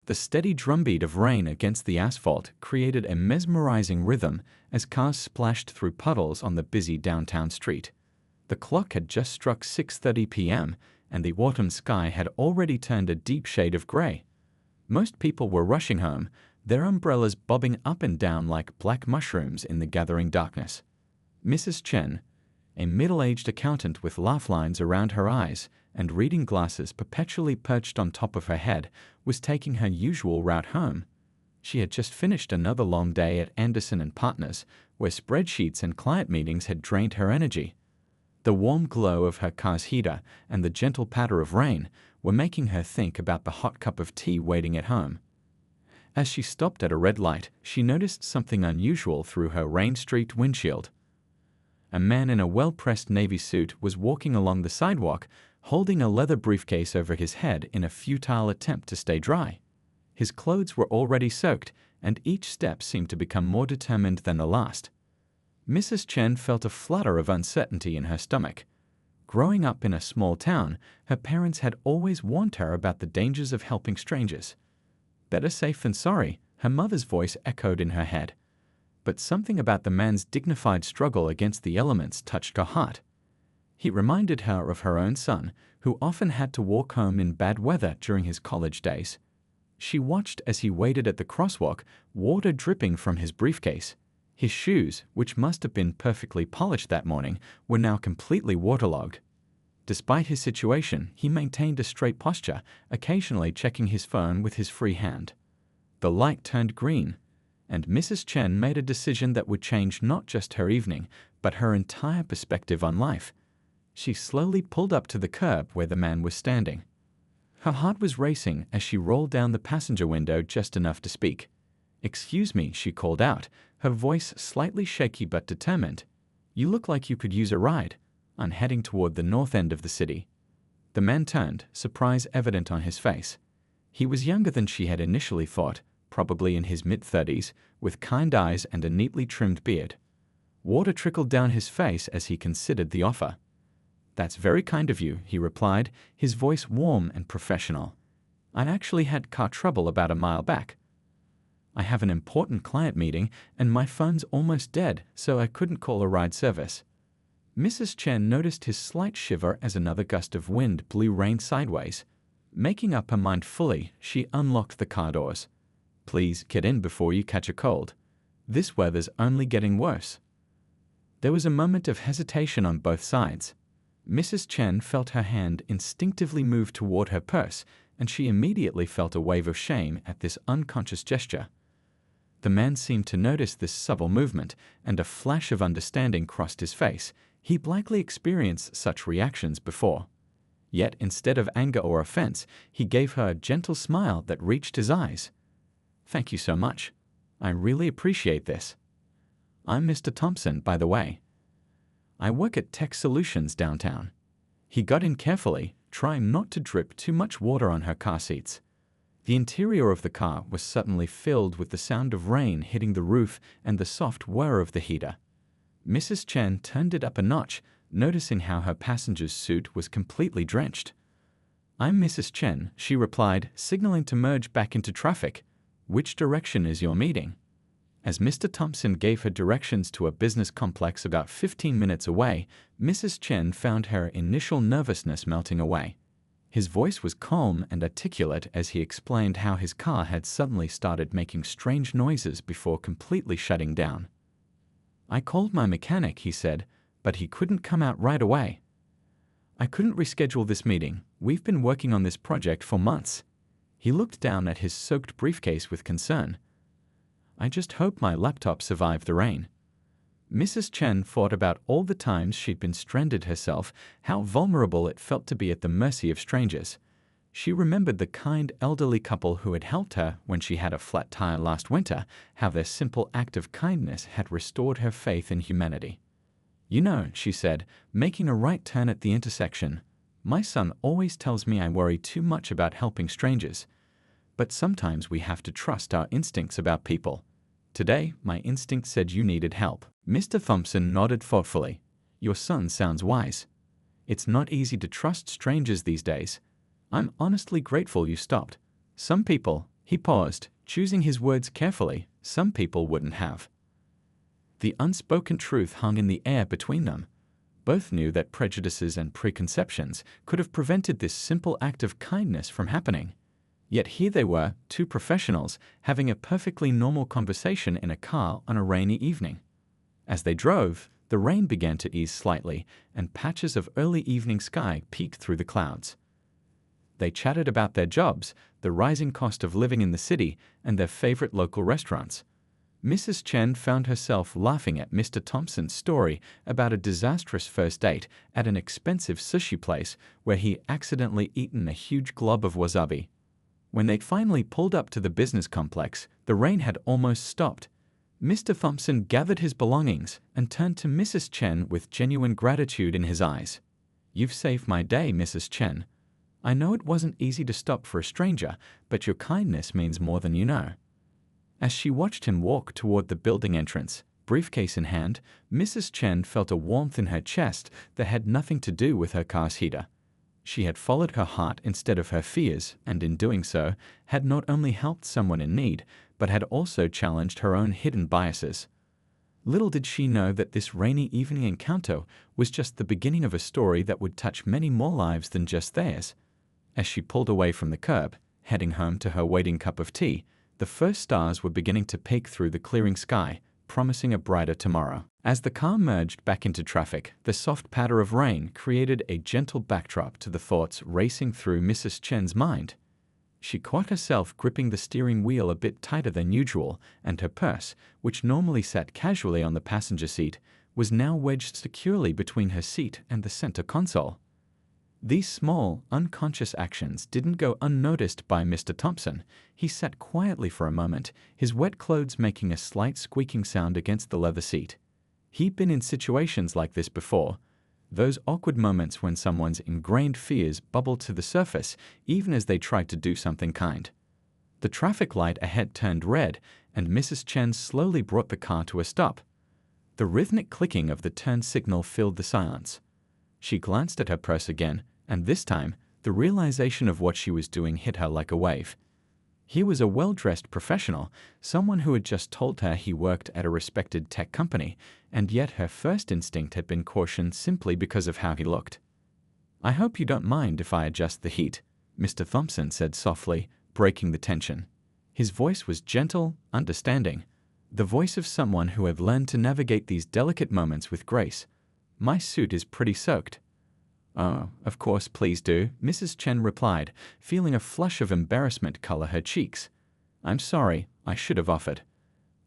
The steady drumbeat of rain against the asphalt created a mesmerizing rhythm as cars splashed through puddles on the busy downtown street. The clock had just struck 6:30 p.m., and the autumn sky had already turned a deep shade of gray. Most people were rushing home, their umbrellas bobbing up and down like black mushrooms in the gathering darkness. Mrs. Chen, a middle-aged accountant with laugh lines around her eyes and reading glasses perpetually perched on top of her head, was taking her usual route home. She had just finished another long day at Anderson & Partners, where spreadsheets and client meetings had drained her energy. The warm glow of her car's heater and the gentle patter of rain were making her think about the hot cup of tea waiting at home. As she stopped at a red light, she noticed something unusual through her rain-streaked windshield. A man in a well-pressed navy suit was walking along the sidewalk, holding a leather briefcase over his head in a futile attempt to stay dry. His clothes were already soaked, and each step seemed to become more determined than the last. Mrs. Chen felt a flutter of uncertainty in her stomach. Growing up in a small town, her parents had always warned her about the dangers of helping strangers. Better safe than sorry, her mother's voice echoed in her head. But something about the man's dignified struggle against the elements touched her heart. He reminded her of her own son, who often had to walk home in bad weather during his college days. She watched as he waited at the crosswalk, water dripping from his briefcase. His shoes, which must have been perfectly polished that morning, were now completely waterlogged. Despite his situation, he maintained a straight posture, occasionally checking his phone with his free hand. The light turned green, and Mrs. Chen made a decision that would change not just her evening, but her entire perspective on life. She slowly pulled up to the curb where the man was standing. Her heart was racing as she rolled down the passenger window just enough to speak. "Excuse me," she called out, her voice slightly shaky but determined. "You look like you could use a ride. I'm heading toward the north end of the city." The man turned, surprise evident on his face. He was younger than she had initially thought, probably in his mid-30s, with kind eyes and a neatly trimmed beard. Water trickled down his face as he considered the offer. "That's very kind of you," he replied, his voice warm and professional. "I actually had car trouble about a mile back. I have an important client meeting, and my phone's almost dead, so I couldn't call a ride service." Mrs. Chen noticed his slight shiver as another gust of wind blew rain sideways. Making up her mind fully, she unlocked the car doors. "Please get in before you catch a cold. This weather's only getting worse." There was a moment of hesitation on both sides. Mrs. Chen felt her hand instinctively move toward her purse, and she immediately felt a wave of shame at this unconscious gesture. The man seemed to notice this subtle movement, and a flash of understanding crossed his face. He'd likely experienced such reactions before. Yet instead of anger or offense, he gave her a gentle smile that reached his eyes. "Thank you so much. I really appreciate this. I'm Mr. Thompson, by the way. I work at Tech Solutions downtown." He got in carefully, trying not to drip too much water on her car seats. The interior of the car was suddenly filled with the sound of rain hitting the roof and the soft whir of the heater. Mrs. Chen turned it up a notch, noticing how her passenger's suit was completely drenched. "I'm Mrs. Chen," she replied, signaling to merge back into traffic. "Which direction is your meeting?" As Mr. Thompson gave her directions to a business complex about 15 minutes away, Mrs. Chen found her initial nervousness melting away. His voice was calm and articulate as he explained how his car had suddenly started making strange noises before completely shutting down. "I called my mechanic," he said, "but he couldn't come out right away. I couldn't reschedule this meeting. We've been working on this project for months." He looked down at his soaked briefcase with concern. "I just hope my laptop survived the rain." Mrs. Chen thought about all the times she'd been stranded herself, how vulnerable it felt to be at the mercy of strangers. She remembered the kind elderly couple who had helped her when she had a flat tire last winter, how their simple act of kindness had restored her faith in humanity. "You know," she said, making a right turn at the intersection, "my son always tells me I worry too much about helping strangers. But sometimes we have to trust our instincts about people. Today, my instinct said you needed help." Mr. Thompson nodded thoughtfully. "Your son sounds wise. It's not easy to trust strangers these days. I'm honestly grateful you stopped. Some people," He paused, choosing his words carefully. Some people wouldn't have. The unspoken truth hung in the air between them. Both knew that prejudices and preconceptions could have prevented this simple act of kindness from happening. Yet here they were, two professionals, having a perfectly normal conversation in a car on a rainy evening. As they drove, the rain began to ease slightly, and patches of early evening sky peeked through the clouds. They chatted about their jobs, the rising cost of living in the city, and their favorite local restaurants. Mrs. Chen found herself laughing at Mr. Thompson's story about a disastrous first date at an expensive sushi place where he accidentally eaten a huge glob of wasabi. When they finally pulled up to the business complex, the rain had almost stopped. Mr. Thompson gathered his belongings and turned to Mrs. Chen with genuine gratitude in his eyes. "You've saved my day, Mrs. Chen. I know it wasn't easy to stop for a stranger, but your kindness means more than you know." As she watched him walk toward the building entrance, briefcase in hand, Mrs. Chen felt a warmth in her chest that had nothing to do with her car's heater. She had followed her heart instead of her fears, and in doing so, had not only helped someone in need, but had also challenged her own hidden biases. Little did she know that this rainy evening encounter was just the beginning of a story that would touch many more lives than just theirs. As she pulled away from the curb, heading home to her waiting cup of tea, the first stars were beginning to peek through the clearing sky, promising a brighter tomorrow. As the car merged back into traffic, the soft patter of rain created a gentle backdrop to the thoughts racing through Mrs. Chen's mind. She caught herself gripping the steering wheel a bit tighter than usual, and her purse, which normally sat casually on the passenger seat, was now wedged securely between her seat and the center console. These small, unconscious actions didn't go unnoticed by Mr. Thompson. He sat quietly for a moment, his wet clothes making a slight squeaking sound against the leather seat. He'd been in situations like this before. Those awkward moments when someone's ingrained fears bubbled to the surface even as they tried to do something kind. The traffic light ahead turned red, and Mrs. Chen slowly brought the car to a stop. The rhythmic clicking of the turn signal filled the silence. She glanced at her purse again, and this time, the realization of what she was doing hit her like a wave. He was a well-dressed professional, someone who had just told her he worked at a respected tech company, and yet her first instinct had been caution simply because of how he looked. "I hope you don't mind if I adjust the heat," Mr. Thompson said softly, breaking the tension. His voice was gentle, understanding, the voice of someone who had learned to navigate these delicate moments with grace. "My suit is pretty soaked." "Oh, of course, please do," Mrs. Chen replied, feeling a flush of embarrassment color her cheeks. "I'm sorry, I should have offered.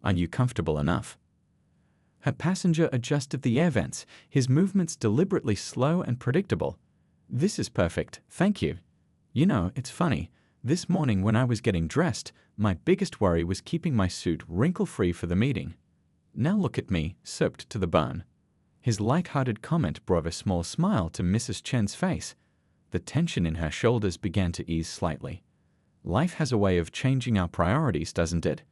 Are you comfortable enough?" Her passenger adjusted the air vents, his movements deliberately slow and predictable. "This is perfect, thank you. You know, it's funny. This morning when I was getting dressed, my biggest worry was keeping my suit wrinkle-free for the meeting. Now look at me, soaked to the bone." His light-hearted comment brought a small smile to Mrs. Chen's face. The tension in her shoulders began to ease slightly. Life has a way of changing our priorities, doesn't it?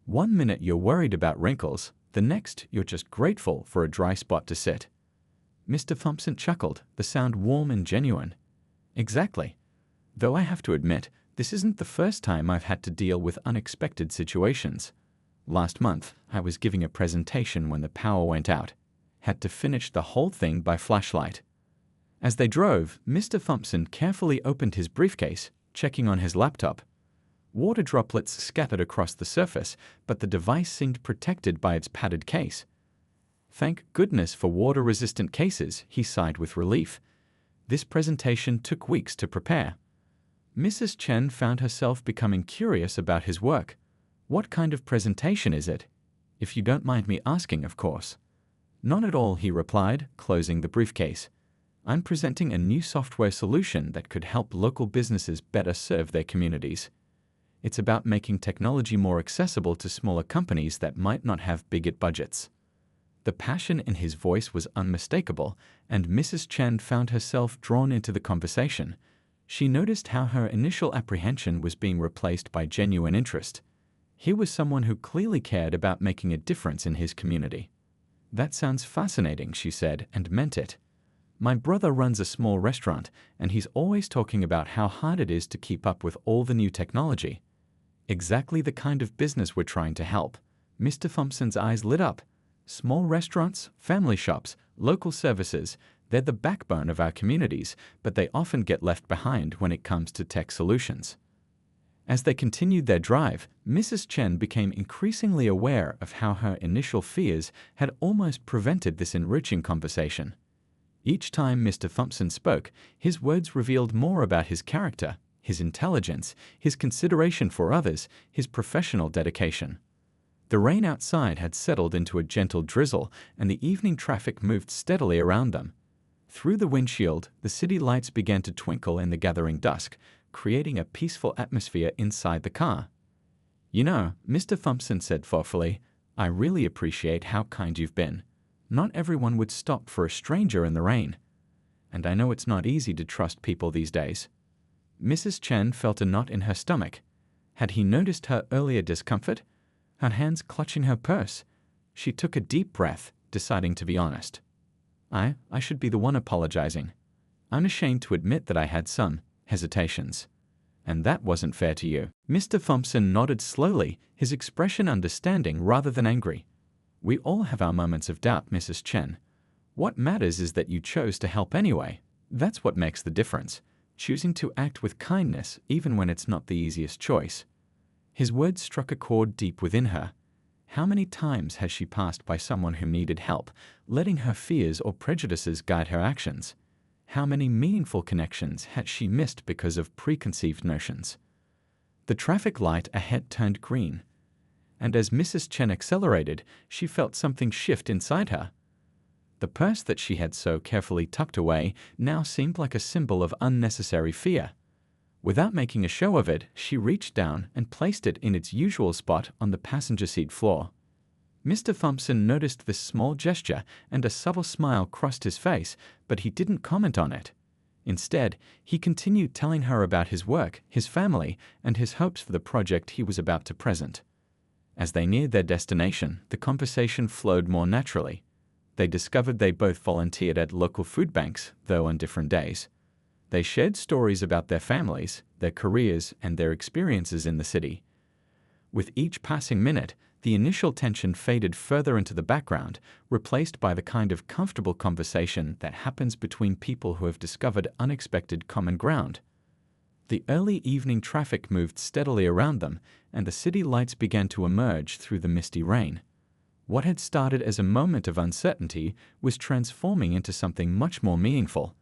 One minute you're worried about wrinkles, the next you're just grateful for a dry spot to sit. Mr. Thompson chuckled, the sound warm and genuine. "Exactly. Though I have to admit, this isn't the first time I've had to deal with unexpected situations. Last month, I was giving a presentation when the power went out. Had to finish the whole thing by flashlight." As they drove, Mr. Thompson carefully opened his briefcase, checking on his laptop. Water droplets scattered across the surface, but the device seemed protected by its padded case. "Thank goodness for water-resistant cases," he sighed with relief. This presentation took weeks to prepare. Mrs. Chen found herself becoming curious about his work. "What kind of presentation is it? If you don't mind me asking, of course." "Not at all," he replied, closing the briefcase. "I'm presenting a new software solution that could help local businesses better serve their communities. It's about making technology more accessible to smaller companies that might not have big budgets." The passion in his voice was unmistakable, and Mrs. Chen found herself drawn into the conversation. She noticed how her initial apprehension was being replaced by genuine interest. Here was someone who clearly cared about making a difference in his community. "That sounds fascinating," she said, and meant it. "My brother runs a small restaurant, and he's always talking about how hard it is to keep up with all the new technology. Exactly the kind of business we're trying to help. Mr. Thompson's eyes lit up. Small restaurants, family shops, local services, they're the backbone of our communities, but they often get left behind when it comes to tech solutions. As they continued their drive, Mrs. Chen became increasingly aware of how her initial fears had almost prevented this enriching conversation. Each time Mr. Thompson spoke, his words revealed more about his character, his intelligence, his consideration for others, his professional dedication. The rain outside had settled into a gentle drizzle, and the evening traffic moved steadily around them. Through the windshield, the city lights began to twinkle in the gathering dusk, creating a peaceful atmosphere inside the car. "You know," Mr. Thompson said thoughtfully, "I really appreciate how kind you've been. Not everyone would stop for a stranger in the rain. And I know it's not easy to trust people these days." Mrs. Chen felt a knot in her stomach. Had he noticed her earlier discomfort? Her hands clutching her purse. She took a deep breath, deciding to be honest. I should be the one apologizing. I'm ashamed to admit that I had some hesitations. And that wasn't fair to you." Mr. Thompson nodded slowly, his expression understanding rather than angry. "We all have our moments of doubt, Mrs. Chen. What matters is that you chose to help anyway. That's what makes the difference, choosing to act with kindness even when it's not the easiest choice." His words struck a chord deep within her. How many times has she passed by someone who needed help, letting her fears or prejudices guide her actions? How many meaningful connections had she missed because of preconceived notions? The traffic light ahead turned green, and as Mrs. Chen accelerated, she felt something shift inside her. The purse that she had so carefully tucked away now seemed like a symbol of unnecessary fear. Without making a show of it, she reached down and placed it in its usual spot on the passenger seat floor. Mr. Thompson noticed this small gesture, and a subtle smile crossed his face, but he didn't comment on it. Instead, he continued telling her about his work, his family, and his hopes for the project he was about to present. As they neared their destination, the conversation flowed more naturally. They discovered they both volunteered at local food banks, though on different days. They shared stories about their families, their careers, and their experiences in the city. With each passing minute, the initial tension faded further into the background, replaced by the kind of comfortable conversation that happens between people who have discovered unexpected common ground. The early evening traffic moved steadily around them, and the city lights began to emerge through the misty rain. What had started as a moment of uncertainty was transforming into something much more meaningful.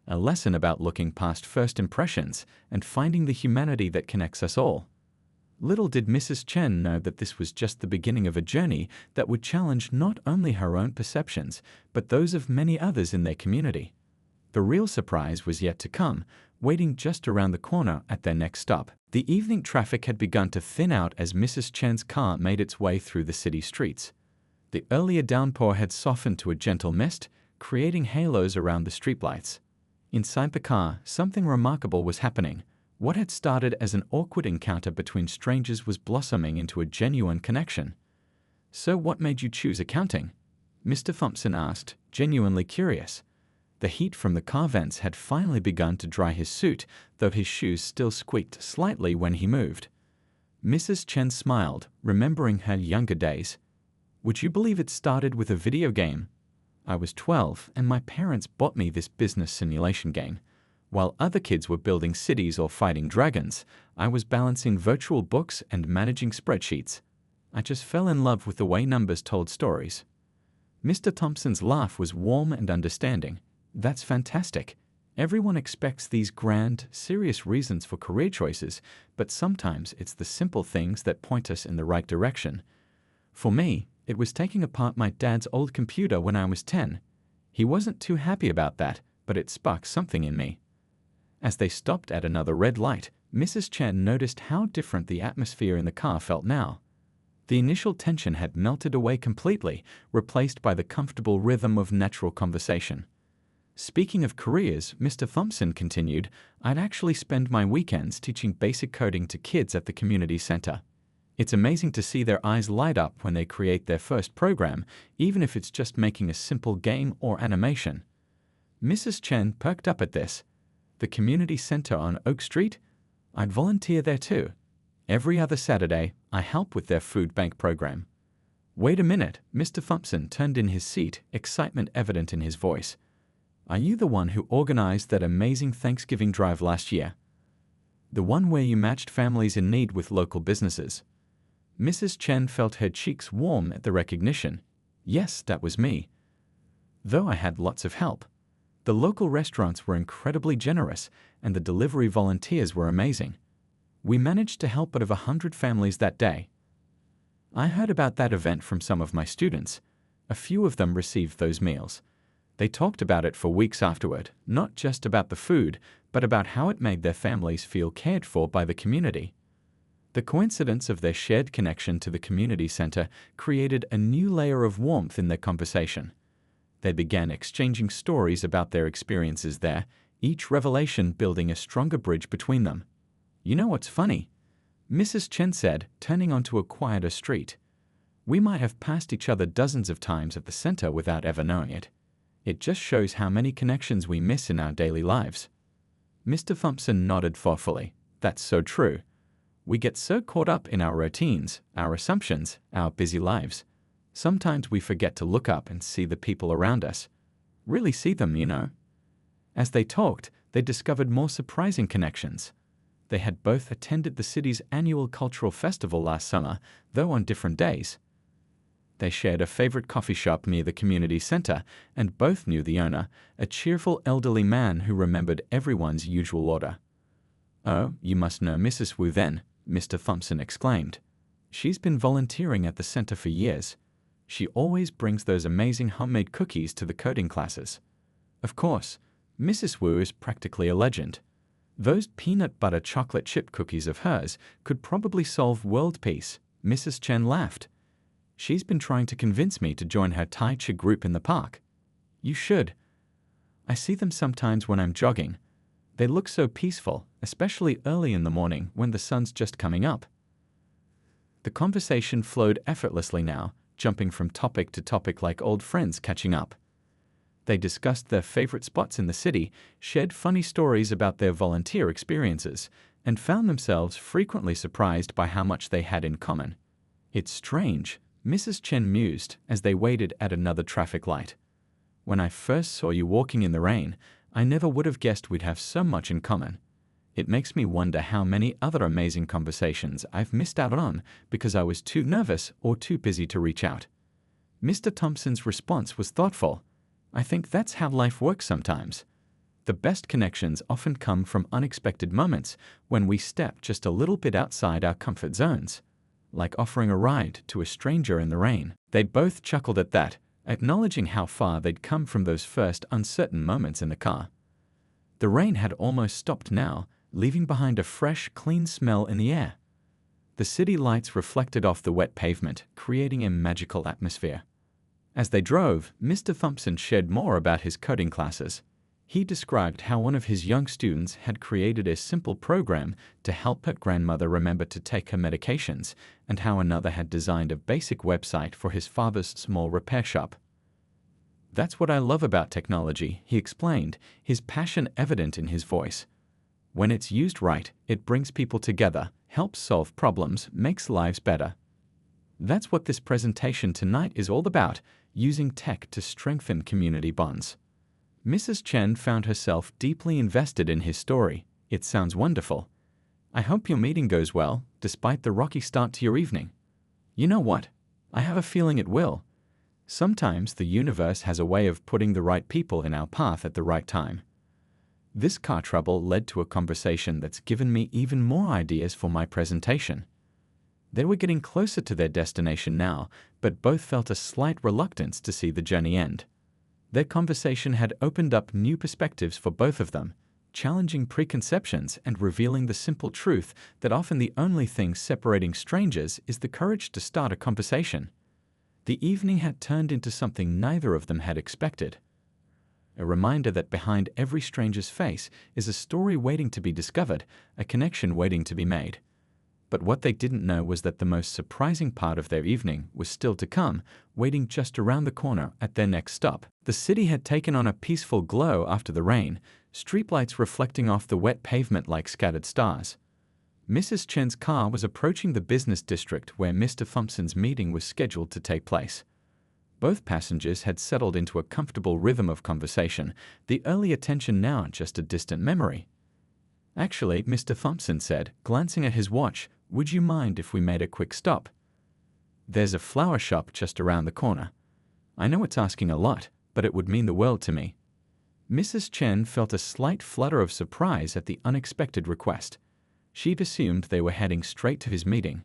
A lesson about looking past first impressions and finding the humanity that connects us all. Little did Mrs. Chen know that this was just the beginning of a journey that would challenge not only her own perceptions, but those of many others in their community. The real surprise was yet to come, waiting just around the corner at their next stop. The evening traffic had begun to thin out as Mrs. Chen's car made its way through the city streets. The earlier downpour had softened to a gentle mist, creating halos around the streetlights. Inside the car, something remarkable was happening. What had started as an awkward encounter between strangers was blossoming into a genuine connection. "So what made you choose accounting?" Mr. Thompson asked, genuinely curious. The heat from the car vents had finally begun to dry his suit, though his shoes still squeaked slightly when he moved. Mrs. Chen smiled, remembering her younger days. "Would you believe it started with a video game? I was 12, and my parents bought me this business simulation game. While other kids were building cities or fighting dragons, I was balancing virtual books and managing spreadsheets. I just fell in love with the way numbers told stories." Mr. Thompson's laugh was warm and understanding. "That's fantastic. Everyone expects these grand, serious reasons for career choices, but sometimes it's the simple things that point us in the right direction. For me, it was taking apart my dad's old computer when I was 10. He wasn't too happy about that, but it sparked something in me." As they stopped at another red light, Mrs. Chen noticed how different the atmosphere in the car felt now. The initial tension had melted away completely, replaced by the comfortable rhythm of natural conversation. "Speaking of careers," Mr. Thompson continued, "I'd actually spend my weekends teaching basic coding to kids at the community center. It's amazing to see their eyes light up when they create their first program, even if it's just making a simple game or animation." Mrs. Chen perked up at this. "The community center on Oak Street? I'd volunteer there too. Every other Saturday, I help with their food bank program. Wait a minute, Mr. Thompson turned in his seat, excitement evident in his voice. Are you the one who organized that amazing Thanksgiving drive last year? The one where you matched families in need with local businesses? Mrs. Chen felt her cheeks warm at the recognition. Yes, that was me. Though I had lots of help. The local restaurants were incredibly generous, and the delivery volunteers were amazing. We managed to help out of 100 families that day. I heard about that event from some of my students. A few of them received those meals. They talked about it for weeks afterward, not just about the food, but about how it made their families feel cared for by the community. The coincidence of their shared connection to the community center created a new layer of warmth in their conversation. They began exchanging stories about their experiences there, each revelation building a stronger bridge between them. You know what's funny? Mrs. Chen said, turning onto a quieter street. We might have passed each other dozens of times at the center without ever knowing it. It just shows how many connections we miss in our daily lives. Mr. Thompson nodded thoughtfully. That's so true. We get so caught up in our routines, our assumptions, our busy lives. Sometimes we forget to look up and see the people around us. Really see them, you know. As they talked, they discovered more surprising connections. They had both attended the city's annual cultural festival last summer, though on different days. They shared a favorite coffee shop near the community center, and both knew the owner, a cheerful elderly man who remembered everyone's usual order. Oh, you must know Mrs. Wu then, Mr. Thompson exclaimed. She's been volunteering at the center for years. She always brings those amazing homemade cookies to the coding classes. Of course, Mrs. Wu is practically a legend. Those peanut butter chocolate chip cookies of hers could probably solve world peace. Mrs. Chen laughed. She's been trying to convince me to join her Tai Chi group in the park. You should. I see them sometimes when I'm jogging. They look so peaceful, especially early in the morning when the sun's just coming up. The conversation flowed effortlessly now, jumping from topic to topic like old friends catching up. They discussed their favorite spots in the city, shared funny stories about their volunteer experiences, and found themselves frequently surprised by how much they had in common. It's strange, Mrs. Chen mused as they waited at another traffic light. When I first saw you walking in the rain, I never would have guessed we'd have so much in common. It makes me wonder how many other amazing conversations I've missed out on because I was too nervous or too busy to reach out. Mr. Thompson's response was thoughtful. I think that's how life works sometimes. The best connections often come from unexpected moments when we step just a little bit outside our comfort zones. Like offering a ride to a stranger in the rain. They both chuckled at that, acknowledging how far they'd come from those first uncertain moments in the car. The rain had almost stopped now, leaving behind a fresh, clean smell in the air. The city lights reflected off the wet pavement, creating a magical atmosphere. As they drove, Mr. Thompson shared more about his coding classes. He described how one of his young students had created a simple program to help her grandmother remember to take her medications, and how another had designed a basic website for his father's small repair shop. That's what I love about technology, he explained, his passion evident in his voice. When it's used right, it brings people together, helps solve problems, makes lives better. That's what this presentation tonight is all about, using tech to strengthen community bonds. Mrs. Chen found herself deeply invested in his story. It sounds wonderful. I hope your meeting goes well, despite the rocky start to your evening. You know what? I have a feeling it will. Sometimes the universe has a way of putting the right people in our path at the right time. This car trouble led to a conversation that's given me even more ideas for my presentation. They were getting closer to their destination now, but both felt a slight reluctance to see the journey end. Their conversation had opened up new perspectives for both of them, challenging preconceptions and revealing the simple truth that often the only thing separating strangers is the courage to start a conversation. The evening had turned into something neither of them had expected. A reminder that behind every stranger's face is a story waiting to be discovered, a connection waiting to be made. But what they didn't know was that the most surprising part of their evening was still to come, waiting just around the corner at their next stop. The city had taken on a peaceful glow after the rain, streetlights reflecting off the wet pavement like scattered stars. Mrs. Chen's car was approaching the business district where Mr. Thompson's meeting was scheduled to take place. Both passengers had settled into a comfortable rhythm of conversation, the earlier tension now just a distant memory. "Actually," Mr. Thompson said, glancing at his watch, "would you mind if we made a quick stop? There's a flower shop just around the corner. I know it's asking a lot, but it would mean the world to me." Mrs. Chen felt a slight flutter of surprise at the unexpected request. She'd assumed they were heading straight to his meeting.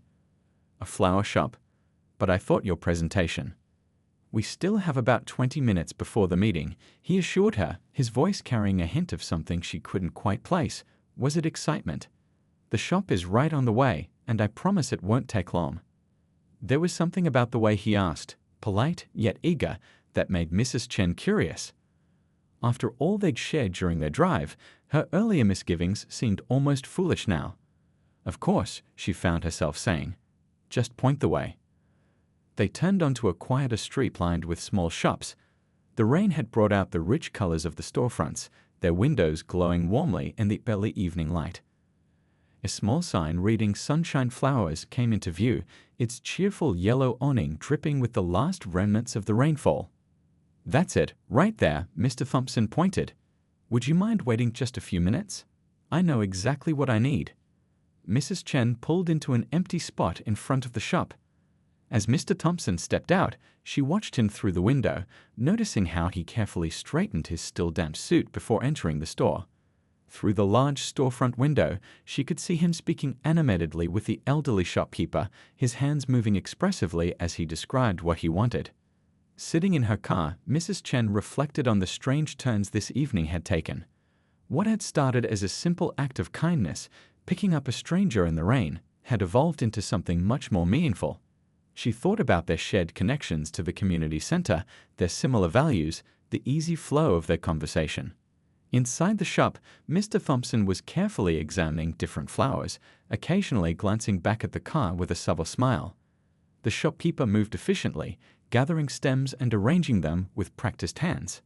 "A flower shop? But I thought your presentation." "We still have about 20 minutes before the meeting," he assured her, his voice carrying a hint of something she couldn't quite place. Was it excitement? "The shop is right on the way, and I promise it won't take long." There was something about the way he asked, polite yet eager, that made Mrs. Chen curious. After all they'd shared during their drive, her earlier misgivings seemed almost foolish now. "Of course," she found herself saying. "Just point the way." They turned onto a quieter street lined with small shops. The rain had brought out the rich colors of the storefronts, their windows glowing warmly in the early evening light. A small sign reading "Sunshine Flowers" came into view, its cheerful yellow awning dripping with the last remnants of the rainfall. "That's it, right there," Mr. Thompson pointed. "Would you mind waiting just a few minutes? I know exactly what I need." Mrs. Chen pulled into an empty spot in front of the shop. As Mr. Thompson stepped out, she watched him through the window, noticing how he carefully straightened his still damp suit before entering the store. Through the large storefront window, she could see him speaking animatedly with the elderly shopkeeper, his hands moving expressively as he described what he wanted. Sitting in her car, Mrs. Chen reflected on the strange turns this evening had taken. What had started as a simple act of kindness, picking up a stranger in the rain, had evolved into something much more meaningful. She thought about their shared connections to the community center, their similar values, the easy flow of their conversation. Inside the shop, Mr. Thompson was carefully examining different flowers, occasionally glancing back at the car with a subtle smile. The shopkeeper moved efficiently, gathering stems and arranging them with practiced hands.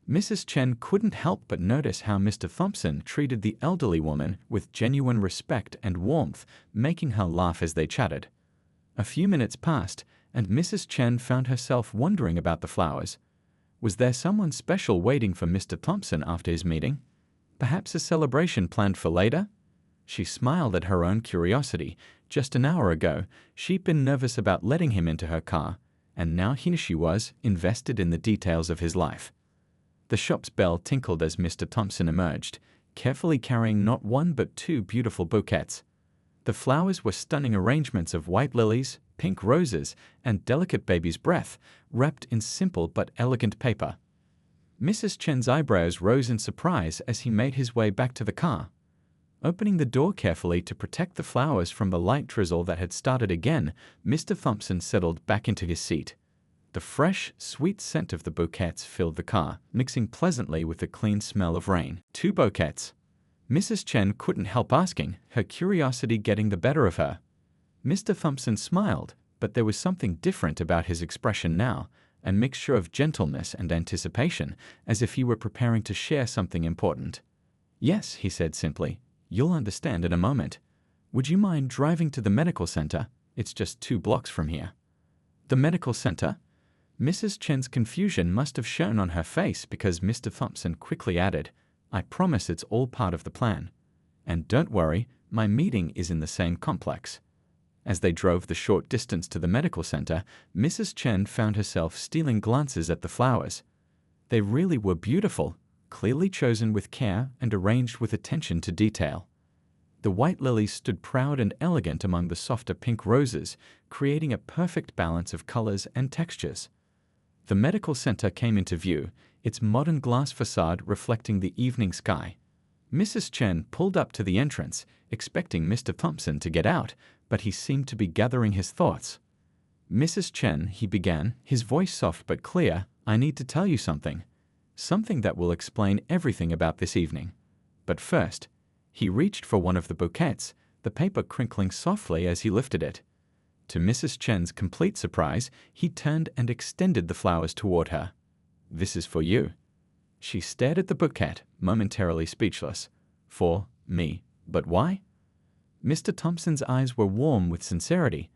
Mrs. Chen couldn't help but notice how Mr. Thompson treated the elderly woman with genuine respect and warmth, making her laugh as they chatted. A few minutes passed, and Mrs. Chen found herself wondering about the flowers. Was there someone special waiting for Mr. Thompson after his meeting? Perhaps a celebration planned for later? She smiled at her own curiosity. Just an hour ago, she'd been nervous about letting him into her car, and now here she was, invested in the details of his life. The shop's bell tinkled as Mr. Thompson emerged, carefully carrying not one but two beautiful bouquets. The flowers were stunning arrangements of white lilies, pink roses, and delicate baby's breath, wrapped in simple but elegant paper. Mrs. Chen's eyebrows rose in surprise as he made his way back to the car. Opening the door carefully to protect the flowers from the light drizzle that had started again, Mr. Thompson settled back into his seat. The fresh, sweet scent of the bouquets filled the car, mixing pleasantly with the clean smell of rain. 2 bouquets. Mrs. Chen couldn't help asking, her curiosity getting the better of her. Mr. Thompson smiled, but there was something different about his expression now, a mixture of gentleness and anticipation, as if he were preparing to share something important. "Yes," he said simply. "You'll understand in a moment. Would you mind driving to the medical center? It's just 2 blocks from here." "The medical center?" Mrs. Chen's confusion must have shown on her face because Mr. Thompson quickly added, "I promise it's all part of the plan. And don't worry, my meeting is in the same complex." As they drove the short distance to the medical center, Mrs. Chen found herself stealing glances at the flowers. They really were beautiful, clearly chosen with care and arranged with attention to detail. The white lilies stood proud and elegant among the softer pink roses, creating a perfect balance of colors and textures. The medical center came into view, its modern glass facade reflecting the evening sky. Mrs. Chen pulled up to the entrance, expecting Mr. Thompson to get out, but he seemed to be gathering his thoughts. "Mrs. Chen," he began, his voice soft but clear, "I need to tell you something. Something that will explain everything about this evening. But first," he reached for one of the bouquets, the paper crinkling softly as he lifted it. To Mrs. Chen's complete surprise, he turned and extended the flowers toward her. "This is for you." She stared at the bouquet, momentarily speechless. "For me? But why?" Mr. Thompson's eyes were warm with sincerity.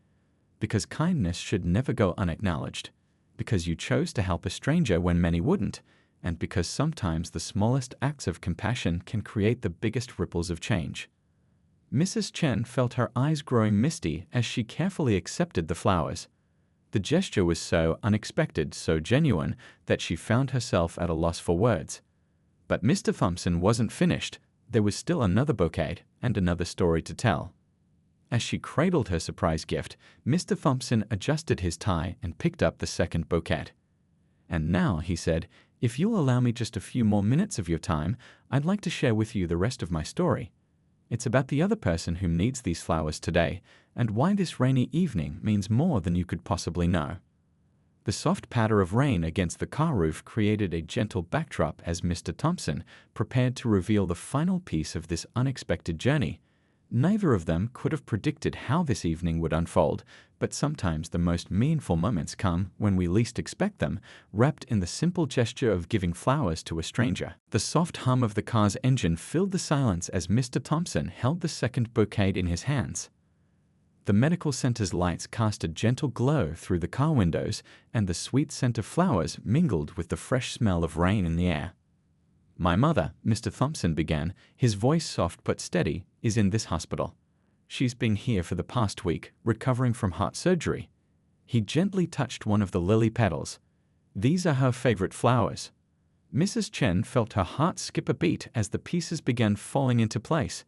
Because kindness should never go unacknowledged. Because you chose to help a stranger when many wouldn't. And because sometimes the smallest acts of compassion can create the biggest ripples of change. Mrs. Chen felt her eyes growing misty as she carefully accepted the flowers. The gesture was so unexpected, so genuine, that she found herself at a loss for words. But Mr. Thompson wasn't finished. There was still another bouquet and another story to tell. As she cradled her surprise gift, Mr. Thompson adjusted his tie and picked up the second bouquet. "And now," he said, "if you'll allow me just a few more minutes of your time, I'd like to share with you the rest of my story. It's about the other person who needs these flowers today, and why this rainy evening means more than you could possibly know." The soft patter of rain against the car roof created a gentle backdrop as Mr. Thompson prepared to reveal the final piece of this unexpected journey. Neither of them could have predicted how this evening would unfold, but sometimes the most meaningful moments come when we least expect them, wrapped in the simple gesture of giving flowers to a stranger. The soft hum of the car's engine filled the silence as Mr. Thompson held the second bouquet in his hands. The medical center's lights cast a gentle glow through the car windows, and the sweet scent of flowers mingled with the fresh smell of rain in the air. "My mother," Mr. Thompson began, his voice soft but steady, "is in this hospital. She's been here for the past week, recovering from heart surgery." He gently touched one of the lily petals. "These are her favorite flowers." Mrs. Chen felt her heart skip a beat as the pieces began falling into place.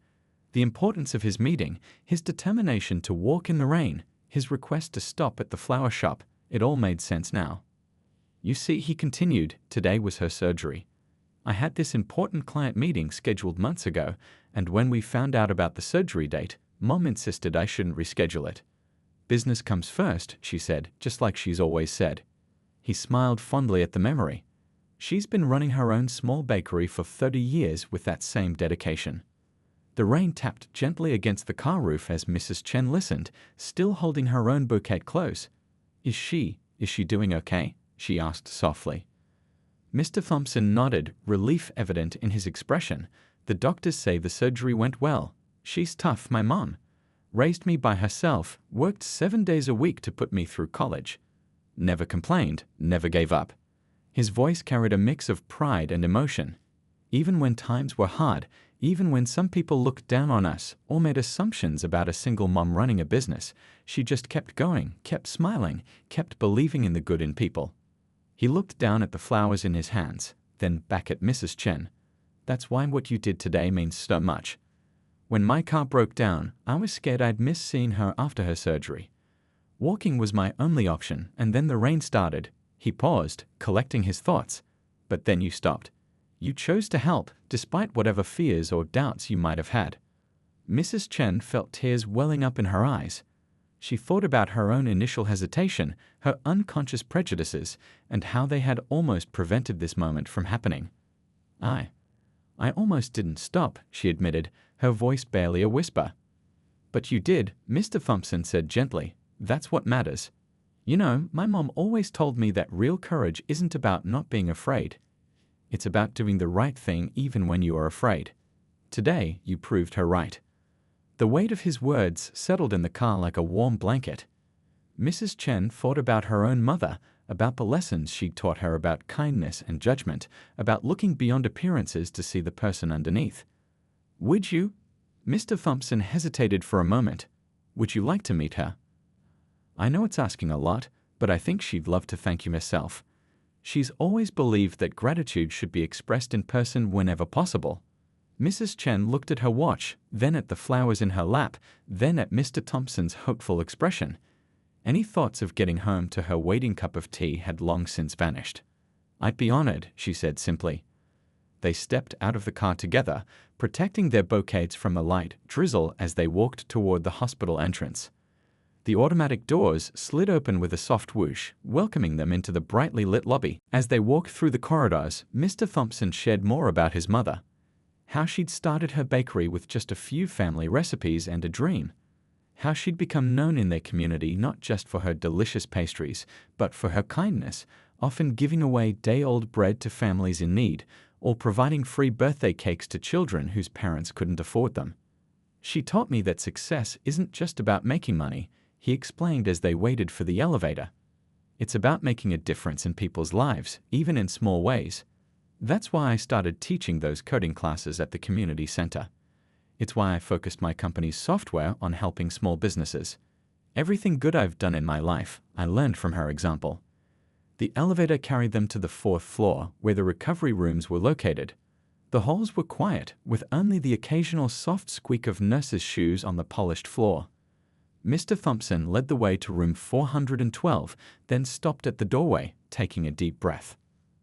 The importance of his meeting, his determination to walk in the rain, his request to stop at the flower shop, it all made sense now. "You see," he continued, "today was her surgery. I had this important client meeting scheduled months ago, and when we found out about the surgery date, Mom insisted I shouldn't reschedule it. Business comes first," she said, just like she's always said. He smiled fondly at the memory. She's been running her own small bakery for 30 years with that same dedication. The rain tapped gently against the car roof as Mrs. Chen listened, still holding her own bouquet close. Is she doing okay?" she asked softly. Mr. Thompson nodded, relief evident in his expression. "The doctors say the surgery went well. She's tough, my mom. Raised me by herself, worked 7 days a week to put me through college. Never complained, never gave up." His voice carried a mix of pride and emotion. "Even when times were hard, even when some people looked down on us or made assumptions about a single mom running a business, she just kept going, kept smiling, kept believing in the good in people." He looked down at the flowers in his hands, then back at Mrs. Chen. "That's why what you did today means so much. When my car broke down, I was scared I'd miss seeing her after her surgery. Walking was my only option, and then the rain started." He paused, collecting his thoughts. "But then you stopped. You chose to help, despite whatever fears or doubts you might have had." Mrs. Chen felt tears welling up in her eyes. She thought about her own initial hesitation, her unconscious prejudices, and how they had almost prevented this moment from happening. I almost didn't stop," she admitted, her voice barely a whisper. "But you did," Mr. Thompson said gently. "That's what matters. You know, my mom always told me that real courage isn't about not being afraid. It's about doing the right thing even when you are afraid. Today, you proved her right." The weight of his words settled in the car like a warm blanket. Mrs. Chen thought about her own mother, about the lessons she'd taught her about kindness and judgment, about looking beyond appearances to see the person underneath. "Would you?" Mr. Thompson hesitated for a moment. "Would you like to meet her?" "I know it's asking a lot, but I think she'd love to thank you herself. She's always believed that gratitude should be expressed in person whenever possible." Mrs. Chen looked at her watch, then at the flowers in her lap, then at Mr. Thompson's hopeful expression. Any thoughts of getting home to her waiting cup of tea had long since vanished. "I'd be honored," she said simply. They stepped out of the car together, protecting their bouquets from a light drizzle as they walked toward the hospital entrance. The automatic doors slid open with a soft whoosh, welcoming them into the brightly lit lobby. As they walked through the corridors, Mr. Thompson shared more about his mother. How she'd started her bakery with just a few family recipes and a dream. How she'd become known in their community not just for her delicious pastries, but for her kindness, often giving away day-old bread to families in need, or providing free birthday cakes to children whose parents couldn't afford them. She taught me that success isn't just about making money, he explained as they waited for the elevator. It's about making a difference in people's lives, even in small ways. That's why I started teaching those coding classes at the community center. It's why I focused my company's software on helping small businesses. Everything good I've done in my life, I learned from her example. The elevator carried them to the 4th floor, where the recovery rooms were located. The halls were quiet, with only the occasional soft squeak of nurses' shoes on the polished floor. Mr. Thompson led the way to room 412, then stopped at the doorway, taking a deep breath.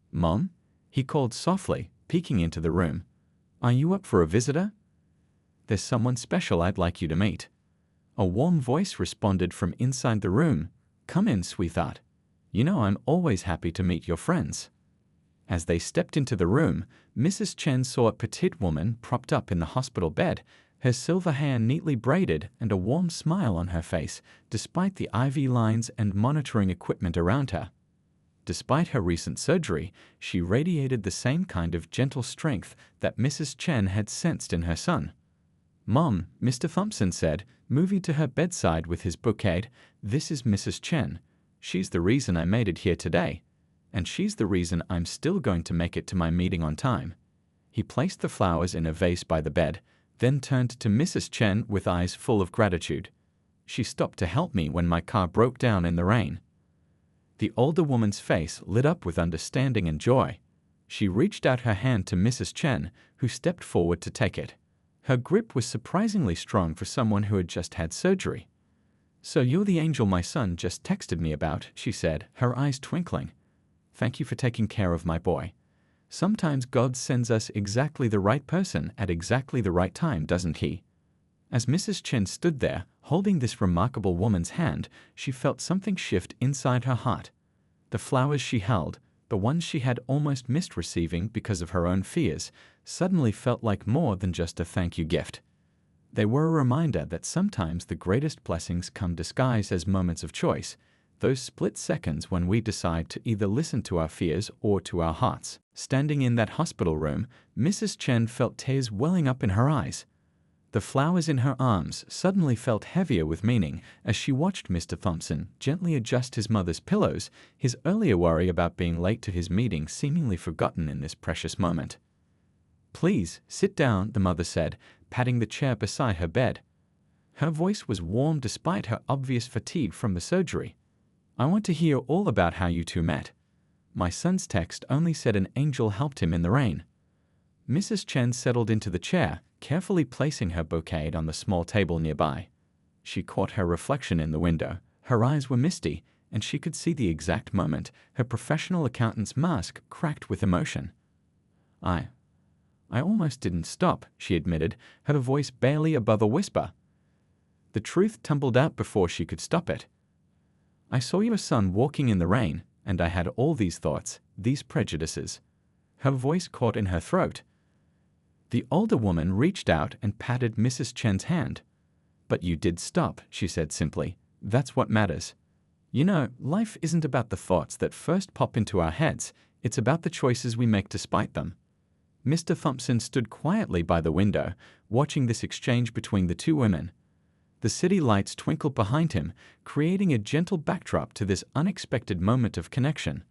"Mom?" he called softly, peeking into the room. "Are you up for a visitor?" "There's someone special I'd like you to meet." A warm voice responded from inside the room. "Come in, sweetheart. You know I'm always happy to meet your friends." As they stepped into the room, Mrs. Chen saw a petite woman propped up in the hospital bed, her silver hair neatly braided and a warm smile on her face, despite the IV lines and monitoring equipment around her. Despite her recent surgery, she radiated the same kind of gentle strength that Mrs. Chen had sensed in her son. "Mom," Mr. Thompson said, moving to her bedside with his bouquet, "this is Mrs. Chen. She's the reason I made it here today. And she's the reason I'm still going to make it to my meeting on time." He placed the flowers in a vase by the bed, then turned to Mrs. Chen with eyes full of gratitude. "She stopped to help me when my car broke down in the rain." The older woman's face lit up with understanding and joy. She reached out her hand to Mrs. Chen, who stepped forward to take it. Her grip was surprisingly strong for someone who had just had surgery. "So you're the angel my son just texted me about," she said, her eyes twinkling. "Thank you for taking care of my boy. Sometimes God sends us exactly the right person at exactly the right time, doesn't he?" As Mrs. Chen stood there, holding this remarkable woman's hand, she felt something shift inside her heart. The flowers she held, the ones she had almost missed receiving because of her own fears, suddenly felt like more than just a thank you gift. They were a reminder that sometimes the greatest blessings come disguised as moments of choice, those split seconds when we decide to either listen to our fears or to our hearts. Standing in that hospital room, Mrs. Chen felt tears welling up in her eyes. The flowers in her arms suddenly felt heavier with meaning as she watched Mr. Thompson gently adjust his mother's pillows, his earlier worry about being late to his meeting seemingly forgotten in this precious moment. "Please, sit down," the mother said, patting the chair beside her bed. Her voice was warm despite her obvious fatigue from the surgery. "I want to hear all about how you two met. My son's text only said an angel helped him in the rain." Mrs. Chen settled into the chair, carefully placing her bouquet on the small table nearby. She caught her reflection in the window. Her eyes were misty, and she could see the exact moment her professional accountant's mask cracked with emotion. I almost didn't stop," she admitted, her voice barely above a whisper. The truth tumbled out before she could stop it. "I saw your son walking in the rain, and I had all these thoughts, these prejudices." Her voice caught in her throat. The older woman reached out and patted Mrs. Chen's hand. "But you did stop," she said simply. "That's what matters. You know, life isn't about the thoughts that first pop into our heads, it's about the choices we make despite them." Mr. Thompson stood quietly by the window, watching this exchange between the two women. The city lights twinkled behind him, creating a gentle backdrop to this unexpected moment of connection.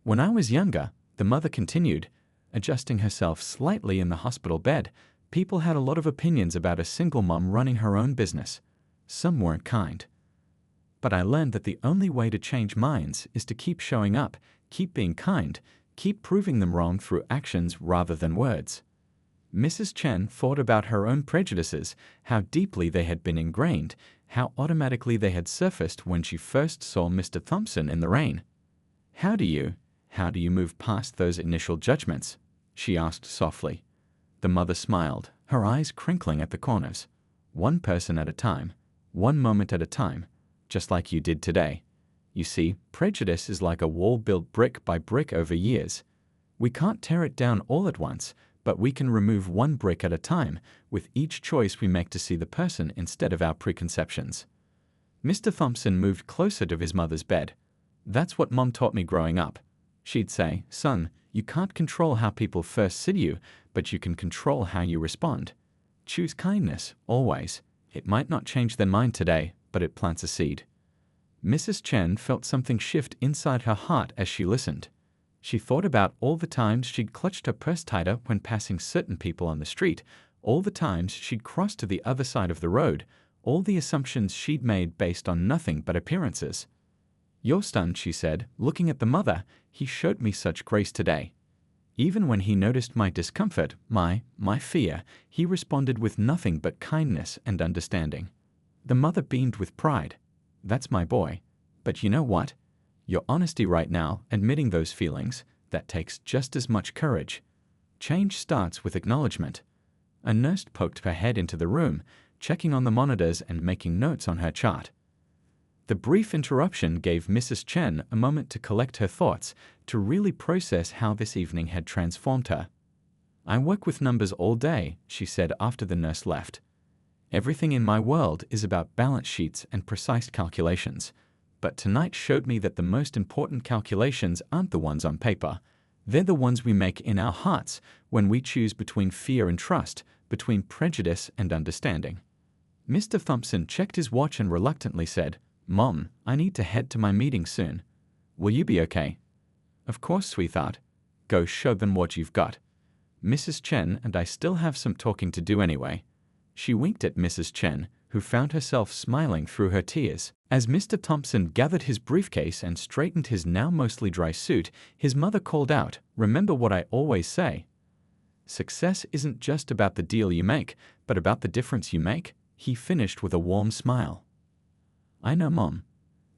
"When I was younger," the mother continued, adjusting herself slightly in the hospital bed, "people had a lot of opinions about a single mom running her own business. Some weren't kind. But I learned that the only way to change minds is to keep showing up, keep being kind, keep proving them wrong through actions rather than words." Mrs. Chen thought about her own prejudices, how deeply they had been ingrained, how automatically they had surfaced when she first saw Mr. Thompson in the rain. How do you move past those initial judgments?" she asked softly. The mother smiled, her eyes crinkling at the corners. "One person at a time, one moment at a time, just like you did today. You see, prejudice is like a wall built brick by brick over years. We can't tear it down all at once, but we can remove one brick at a time with each choice we make to see the person instead of our preconceptions." Mr. Thompson moved closer to his mother's bed. "That's what Mom taught me growing up. She'd say, 'Son, you can't control how people first see you, but you can control how you respond. Choose kindness, always. It might not change their mind today, but it plants a seed. Mrs. Chen felt something shift inside her heart as she listened. She thought about all the times she'd clutched her purse tighter when passing certain people on the street, all the times she'd crossed to the other side of the road, all the assumptions she'd made based on nothing but appearances. "You're stunned," she said, looking at the mother. "He showed me such grace today. Even when he noticed my discomfort, my fear, he responded with nothing but kindness and understanding." The mother beamed with pride. "That's my boy. But you know what? Your honesty right now, admitting those feelings, that takes just as much courage. Change starts with acknowledgement." A nurse poked her head into the room, checking on the monitors and making notes on her chart. The brief interruption gave Mrs. Chen a moment to collect her thoughts, to really process how this evening had transformed her. "I work with numbers all day," she said after the nurse left. "Everything in my world is about balance sheets and precise calculations. But tonight showed me that the most important calculations aren't the ones on paper. They're the ones we make in our hearts when we choose between fear and trust, between prejudice and understanding." Mr. Thompson checked his watch and reluctantly said, "Mom, I need to head to my meeting soon. Will you be okay?" "Of course, sweetheart. Go show them what you've got. Mrs. Chen and I still have some talking to do anyway." She winked at Mrs. Chen, who found herself smiling through her tears. As Mr. Thompson gathered his briefcase and straightened his now mostly dry suit, his mother called out, "Remember what I always say. Success isn't just about the deal you make, but about the difference you make." He finished with a warm smile. "I know, Mom.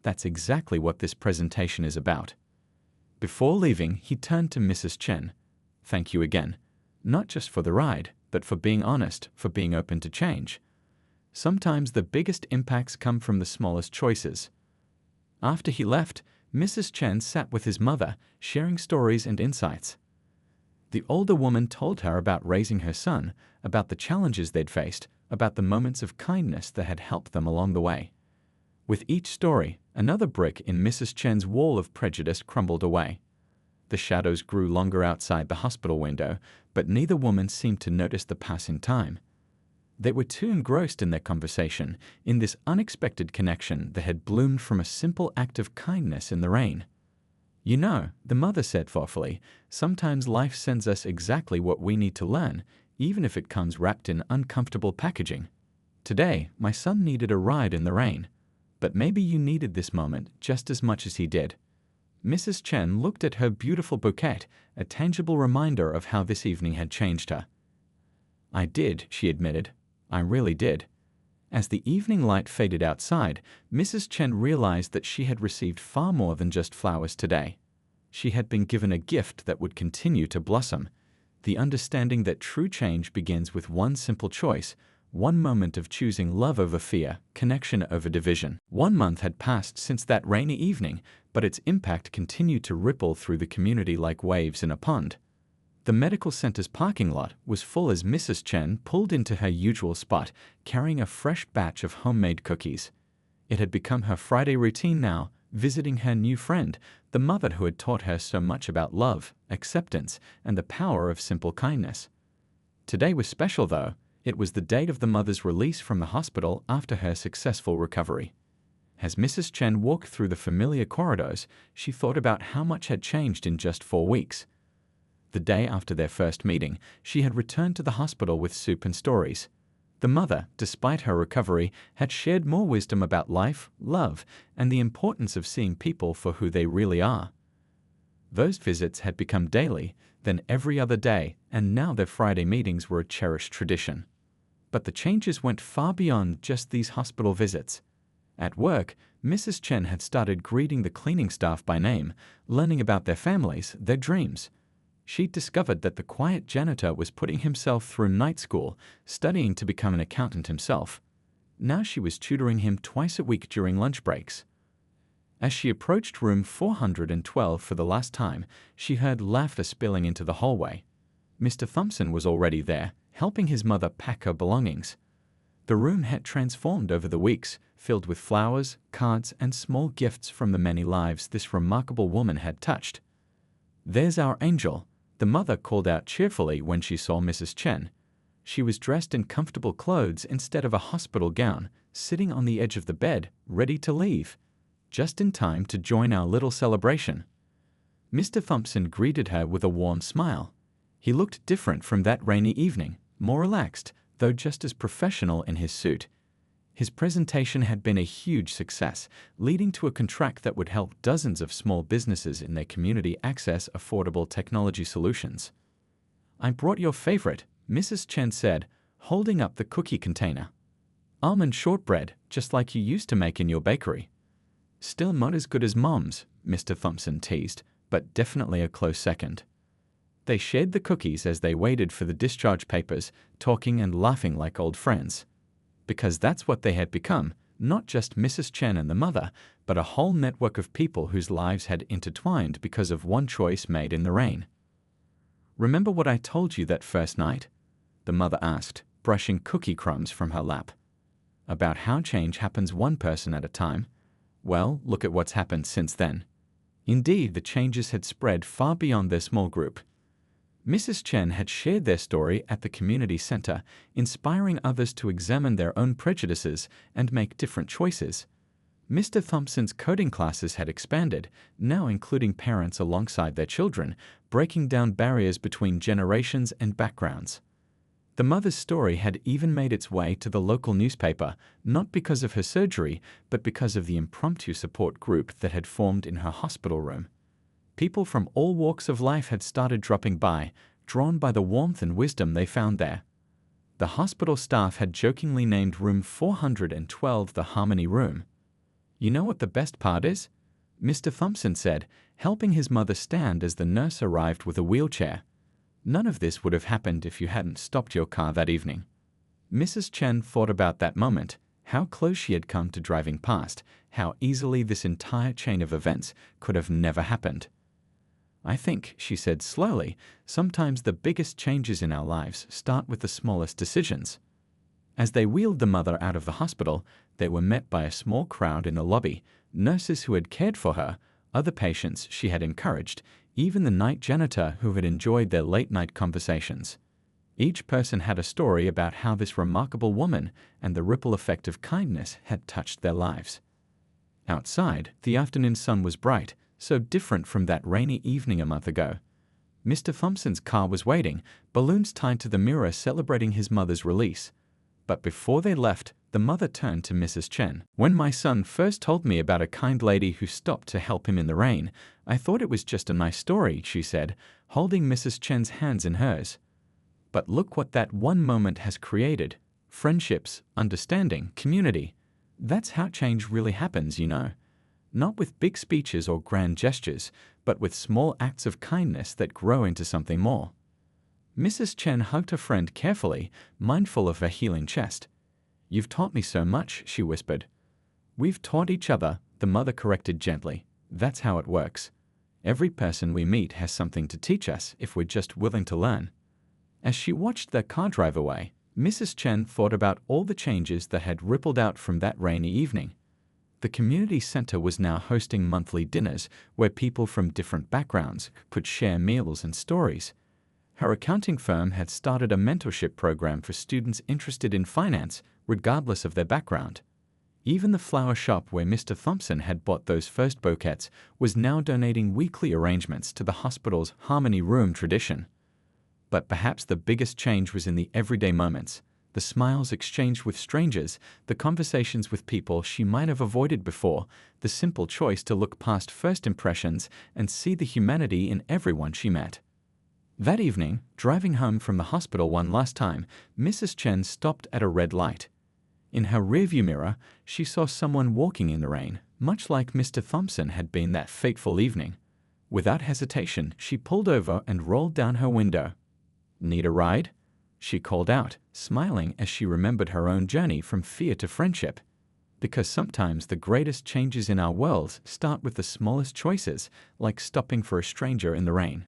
That's exactly what this presentation is about." Before leaving, he turned to Mrs. Chen. "Thank you again. Not just for the ride, but for being honest, for being open to change. Sometimes the biggest impacts come from the smallest choices." After he left, Mrs. Chen sat with his mother, sharing stories and insights. The older woman told her about raising her son, about the challenges they'd faced, about the moments of kindness that had helped them along the way. With each story, another brick in Mrs. Chen's wall of prejudice crumbled away. The shadows grew longer outside the hospital window, but neither woman seemed to notice the passing time. They were too engrossed in their conversation, in this unexpected connection that had bloomed from a simple act of kindness in the rain. "You know," the mother said thoughtfully, "sometimes life sends us exactly what we need to learn, even if it comes wrapped in uncomfortable packaging. Today, my son needed a ride in the rain, but maybe you needed this moment just as much as he did." Mrs. Chen looked at her beautiful bouquet, a tangible reminder of how this evening had changed her. "I did," she admitted. "I really did." As the evening light faded outside, Mrs. Chen realized that she had received far more than just flowers today. She had been given a gift that would continue to blossom, the understanding that true change begins with one simple choice, one moment of choosing love over fear, connection over division. 1 month had passed since that rainy evening, but its impact continued to ripple through the community like waves in a pond. The medical center's parking lot was full as Mrs. Chen pulled into her usual spot, carrying a fresh batch of homemade cookies. It had become her Friday routine now, visiting her new friend, the mother who had taught her so much about love, acceptance, and the power of simple kindness. Today was special, though. It was the date of the mother's release from the hospital after her successful recovery. As Mrs. Chen walked through the familiar corridors, she thought about how much had changed in just 4 weeks. The day after their first meeting, she had returned to the hospital with soup and stories. The mother, despite her recovery, had shared more wisdom about life, love, and the importance of seeing people for who they really are. Those visits had become daily, then every other day, and now their Friday meetings were a cherished tradition. But the changes went far beyond just these hospital visits. At work, Mrs. Chen had started greeting the cleaning staff by name, learning about their families, their dreams. She'd discovered that the quiet janitor was putting himself through night school, studying to become an accountant himself. Now she was tutoring him twice a week during lunch breaks. As she approached room 412 for the last time, she heard laughter spilling into the hallway. Mr. Thompson was already there, helping his mother pack her belongings. The room had transformed over the weeks, filled with flowers, cards, and small gifts from the many lives this remarkable woman had touched. "There's our angel," the mother called out cheerfully when she saw Mrs. Chen. She was dressed in comfortable clothes instead of a hospital gown, sitting on the edge of the bed, ready to leave, just in time to join our little celebration. Mr. Thompson greeted her with a warm smile. He looked different from that rainy evening, more relaxed, though just as professional in his suit. His presentation had been a huge success, leading to a contract that would help dozens of small businesses in their community access affordable technology solutions. "I brought your favorite," Mrs. Chen said, holding up the cookie container. "Almond shortbread, just like you used to make in your bakery." "Still not as good as Mom's," Mr. Thompson teased, but definitely a close second. They shared the cookies as they waited for the discharge papers, talking and laughing like old friends. Because that's what they had become, not just Mrs. Chen and the mother, but a whole network of people whose lives had intertwined because of one choice made in the rain. "Remember what I told you that first night?" the mother asked, brushing cookie crumbs from her lap. "About how change happens one person at a time? Well, look at what's happened since then." Indeed, the changes had spread far beyond their small group. Mrs. Chen had shared their story at the community center, inspiring others to examine their own prejudices and make different choices. Mr. Thompson's coding classes had expanded, now including parents alongside their children, breaking down barriers between generations and backgrounds. The mother's story had even made its way to the local newspaper, not because of her surgery, but because of the impromptu support group that had formed in her hospital room. People from all walks of life had started dropping by, drawn by the warmth and wisdom they found there. The hospital staff had jokingly named room 412 the Harmony Room. "You know what the best part is?" Mr. Thompson said, helping his mother stand as the nurse arrived with a wheelchair. "None of this would have happened if you hadn't stopped your car that evening." Mrs. Chen thought about that moment, how close she had come to driving past, how easily this entire chain of events could have never happened. "I think," she said slowly, "sometimes the biggest changes in our lives start with the smallest decisions." As they wheeled the mother out of the hospital, they were met by a small crowd in the lobby, nurses who had cared for her, other patients she had encouraged, even the night janitor who had enjoyed their late-night conversations. Each person had a story about how this remarkable woman and the ripple effect of kindness had touched their lives. Outside, the afternoon sun was bright, so different from that rainy evening a month ago. Mr. Thompson's car was waiting, balloons tied to the mirror celebrating his mother's release. But before they left, the mother turned to Mrs. Chen. "When my son first told me about a kind lady who stopped to help him in the rain, I thought it was just a nice story," she said, holding Mrs. Chen's hands in hers. "But look what that one moment has created. Friendships, understanding, community. That's how change really happens, you know. Not with big speeches or grand gestures, but with small acts of kindness that grow into something more." Mrs. Chen hugged her friend carefully, mindful of her healing chest. "You've taught me so much," she whispered. "We've taught each other," the mother corrected gently. "That's how it works. Every person we meet has something to teach us if we're just willing to learn." As she watched their car drive away, Mrs. Chen thought about all the changes that had rippled out from that rainy evening. The community center was now hosting monthly dinners where people from different backgrounds could share meals and stories. Her accounting firm had started a mentorship program for students interested in finance, regardless of their background. Even the flower shop where Mr. Thompson had bought those first bouquets was now donating weekly arrangements to the hospital's Harmony Room tradition. But perhaps the biggest change was in the everyday moments. The smiles exchanged with strangers, the conversations with people she might have avoided before, the simple choice to look past first impressions and see the humanity in everyone she met. That evening, driving home from the hospital one last time, Mrs. Chen stopped at a red light. In her rearview mirror, she saw someone walking in the rain, much like Mr. Thompson had been that fateful evening. Without hesitation, she pulled over and rolled down her window. "Need a ride?" she called out, smiling as she remembered her own journey from fear to friendship. Because sometimes the greatest changes in our worlds start with the smallest choices, like stopping for a stranger in the rain.